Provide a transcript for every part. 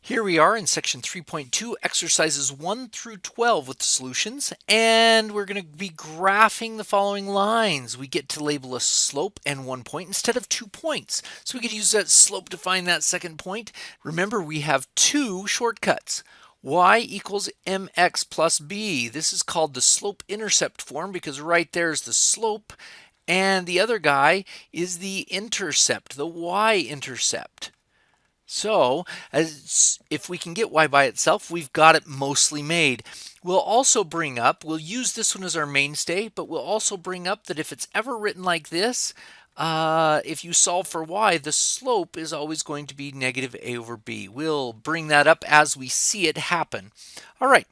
Here we are in section 3.2, exercises 1 through 12 with the solutions, and we're going to be graphing the following lines. We get to label a slope and 1 point instead of 2 points. So we could use that slope to find that second point. Remember, we have two shortcuts. Y equals mx plus b. This is called the slope-intercept form because right there is the slope, and the other guy is the intercept, the y-intercept. So if we can get y by itself, we've got it mostly made. We'll also bring up, we'll use this one as our mainstay, but we'll also bring up that if it's ever written like this, if you solve for y, the slope is always going to be negative a over b. We'll bring that up as we see it happen. All right.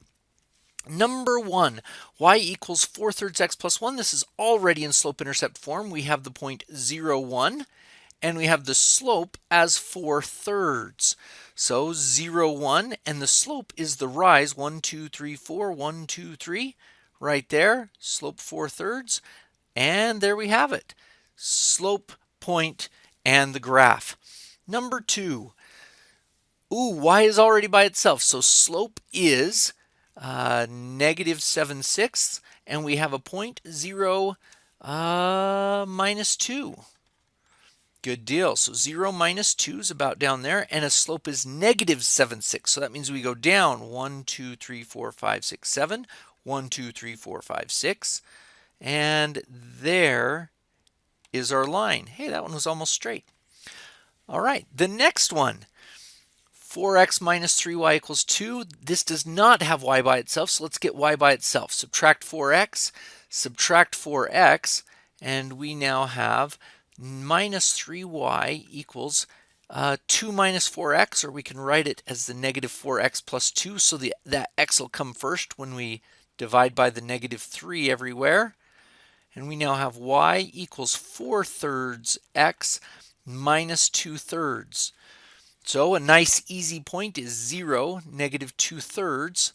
Number 1, y equals 4/3 x plus 1. This is already in slope-intercept form. We have the point 0, 1. And we have the slope as 4/3. So 0, 1, and the slope is the rise 1, 2, 3, 4, 1, 2, 3, right there, slope 4/3, and there we have it. Slope, point, and the graph. Number 2, y is already by itself, so slope is negative 7/6, and we have a point 0, minus 2. Good deal. So 0 minus 2 is about down there, and a slope is negative 7/6. So that means we go down 1, 2, 3, 4, 5, 6, 7. 1, 2, 3, 4, 5, 6. And there is our line. Hey, that one was almost straight. All right, the next one. 4x minus 3y equals 2. This does not have y by itself, so let's get y by itself. Subtract 4x, subtract 4x, and we now have minus 3y equals 2 minus 4x, or we can write it as the negative 4x plus 2. So that x will come first when we divide by the negative 3 everywhere. And we now have y equals 4/3 x minus 2/3. So a nice easy point is 0, negative 2/3,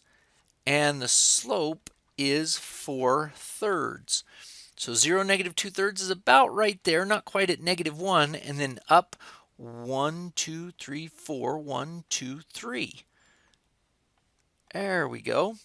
and the slope is 4/3. So 0, negative 2/3 is about right there, not quite at negative 1, and then up 1, 2, 3, 4, 1, 2, 3. There we go.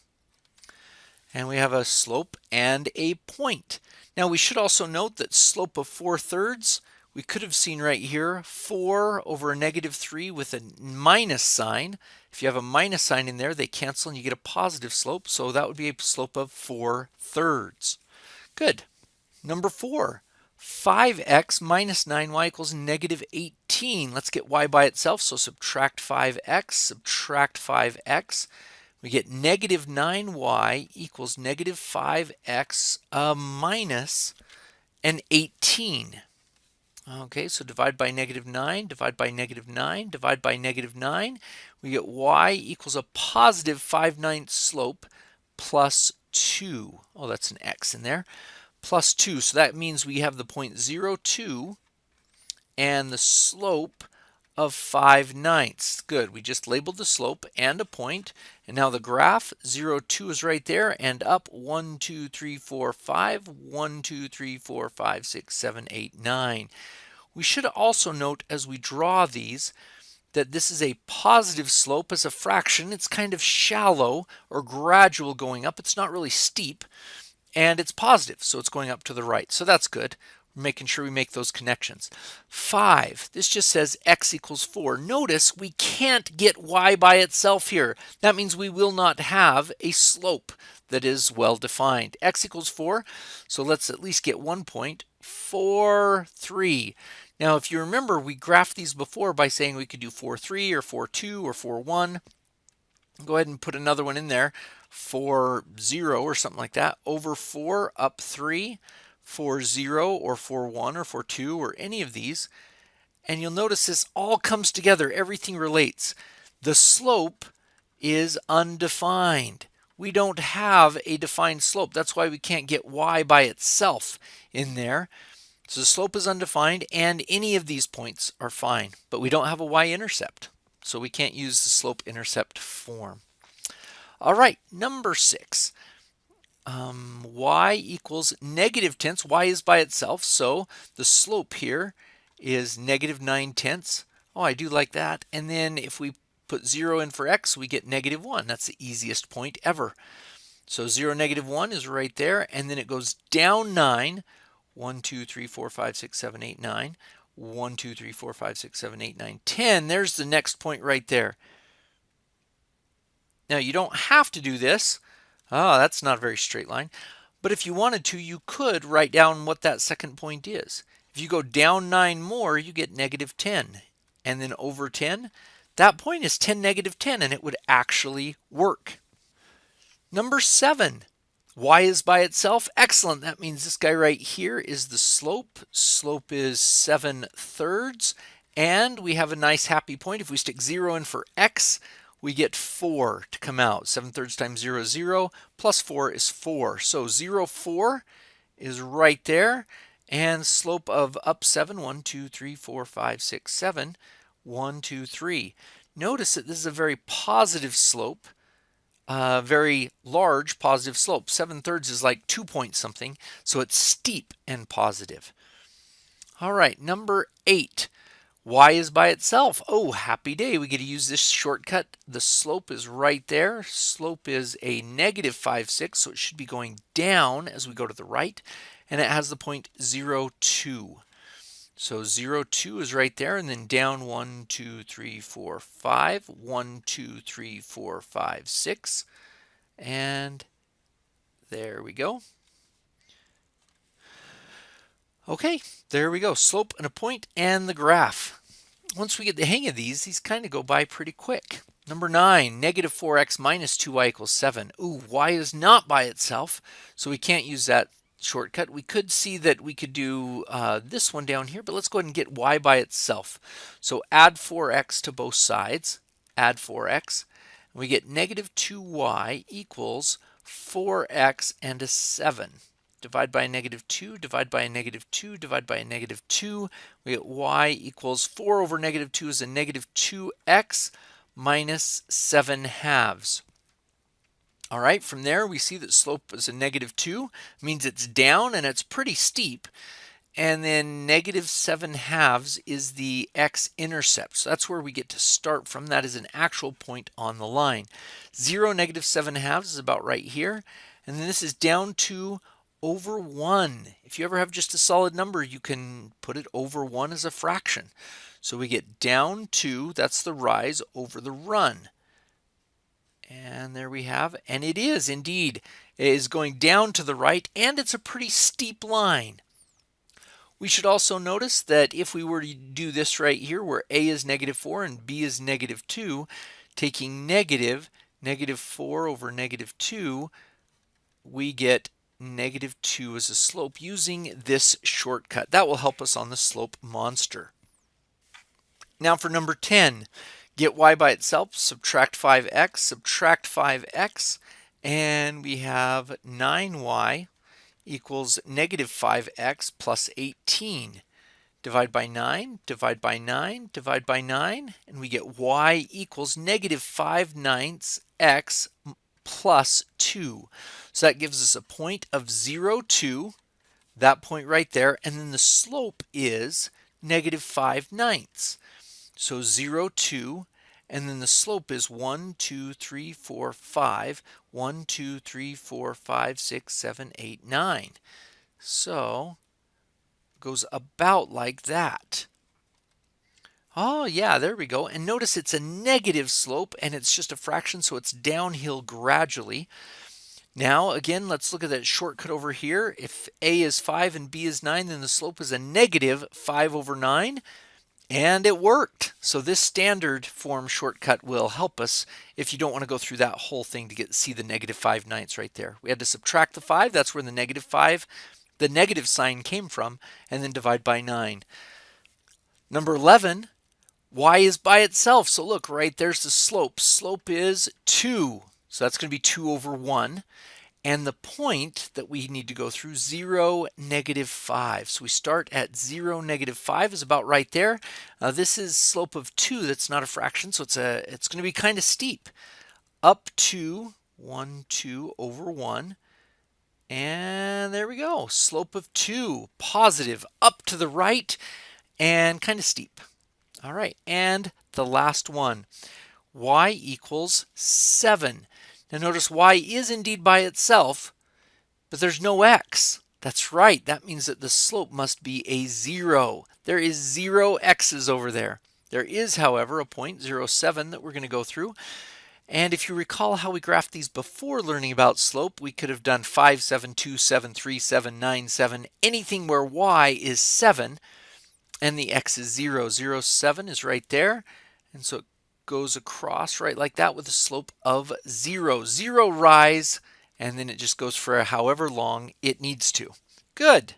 And we have a slope and a point. Now we should also note that slope of 4/3, we could have seen right here 4 over a negative 3 with a minus sign. If you have a minus sign in there, they cancel and you get a positive slope. So that would be a slope of 4/3. Good. Number 4, 5x minus 9y equals negative 18. Let's get y by itself. So subtract 5x, subtract 5x. We get negative 9y equals negative 5x minus an 18. Okay, so divide by negative 9, divide by negative 9, divide by negative 9. We get y equals a positive 5/9 slope plus 2. Oh, that's an x in there. Plus 2. So that means we have the point 0, 2 and the slope of 5/9. Good. We just labeled the slope and a point. And now the graph 0, 2 is right there, and up 1, 2, 3, 4, 5. 1, 2, 3, 4, 5, 6, 7, 8, 9. We should also note as we draw these that this is a positive slope as a fraction. It's kind of shallow or gradual going up. It's not really steep. And it's positive, so it's going up to the right. So that's good. We're making sure we make those connections. 5, this just says x equals 4. Notice we can't get y by itself here. That means we will not have a slope that is well defined. X equals 4, so let's at least get 1 point. 4, 3. Now if you remember, we graphed these before by saying we could do 4, 3 or 4, 2 or 4, 1. Go ahead and put another one in there. 4, 0 or something like that, over 4, up 3, 4, 0 or 4, 1 or 4, 2 or any of these. And you'll notice this all comes together. Everything relates. The slope is undefined. We don't have a defined slope. That's why we can't get y by itself in there. So the slope is undefined, and any of these points are fine. But we don't have a y-intercept. So we can't use the slope-intercept form. All right, number 6. Y equals negative tenths. Y is by itself, so the slope here is negative 9/10. Oh, I do like that. And then if we put 0 in for x, we get -1. That's the easiest point ever. So 0, -1 is right there, and then it goes down 9. 1, 2, 3, 4, 5, 6, 7, 8, 9. 1, 2, 3, 4, 5, 6, 7, 8, 9, 10. There's the next point right there. Now you don't have to do this. Oh, that's not a very straight line. But if you wanted to, you could write down what that second point is. If you go down 9 more, you get -10. And then over 10, that point is 10, -10, and it would actually work. Number 7, y is by itself. Excellent. That means this guy right here is the slope. Slope is 7/3. And we have a nice happy point. If we stick 0 in for x, we get 4 to come out. 7/3 times 0 is 0, plus 4 is 4. So 0, 4 is right there. And slope of up 7, 1, 2, 3, 4, 5, 6, 7, 1, 2, 3. Notice that this is a very positive slope, very large positive slope. 7/3 is like 2 point something, so it's steep and positive. All right, number 8. Y is by itself. Oh, happy day. We get to use this shortcut. The slope is right there. Slope is a -5/6, so it should be going down as we go to the right. And it has the point 0, 2. So 0, 2 is right there, and then down 1, 2, 3, 4, 5. 1, 2, 3, 4, 5, 6. And there we go. Okay, there we go. Slope and a point and the graph. Once we get the hang of these kind of go by pretty quick. Number 9, -4x minus 2y equals 7. Ooh, y is not by itself, so we can't use that shortcut. We could see that we could do this one down here, but let's go ahead and get y by itself. So add 4x to both sides. Add 4x. We get -2y equals 4x and a 7. Divide by a -2, divide by a -2, divide by a -2. We get y equals 4 over -2 is a -2x minus 7/2. All right, from there we see that slope is a -2, means it's down and it's pretty steep. And then -7/2 is the x-intercept. So that's where we get to start from. That is an actual point on the line. 0, -7/2 is about right here. And then this is down to over 1. If you ever have just a solid number, you can put it over 1 as a fraction. So we get down to, that's the rise over the run. And there we have, and it is indeed, it is going down to the right, and it's a pretty steep line. We should also notice that if we were to do this right here, where a is -4 and b is -2, taking -4 over -2, we get -2 as a slope using this shortcut. That will help us on the slope monster. Now for number 10, get y by itself, subtract 5x, and we have 9y equals -5x plus 18. Divide by 9, divide by 9, divide by 9, and we get y equals -5/9 x plus 2. So that gives us a point of 0, 2, that point right there, and then the slope is -5/9. So 0, 2, and then the slope is 1, 2, 3, 4, 5. 1, 2, 3, 4, 5, 6, 7, 8, 9. So it goes about like that. Oh yeah, there we go. And notice it's a negative slope and it's just a fraction, so it's downhill gradually. Now again, let's look at that shortcut over here. If a is 5 and b is 9, then the slope is a -5 over 9. And it worked. So this standard form shortcut will help us if you don't want to go through that whole thing to see the -5/9 right there. We had to subtract the 5. That's where the -5, the negative sign came from, and then divide by 9. Number 11, y is by itself. So look, right there's the slope. Slope is 2. So that's going to be 2 over 1. And the point that we need to go through, 0, -5. So we start at 0, -5 is about right there. This is slope of 2. That's not a fraction, so it's going to be kind of steep. Up to 1, 2 over 1. And there we go. Slope of 2, positive, up to the right, and kind of steep. All right, and the last one. y equals 7. Now notice y is indeed by itself, but there's no x. That's right. That means that the slope must be a 0. There is 0 x's over there. There is, however, a point 0.07 that we're going to go through. And if you recall how we graphed these before learning about slope, we could have done 5, 7, 2, 7, 3, 7, 9, 7, anything where y is 7 and the x is 0. 0.7 is right there. And so it goes across right like that with a slope of 0. 0 rise, and then it just goes for however long it needs to. Good.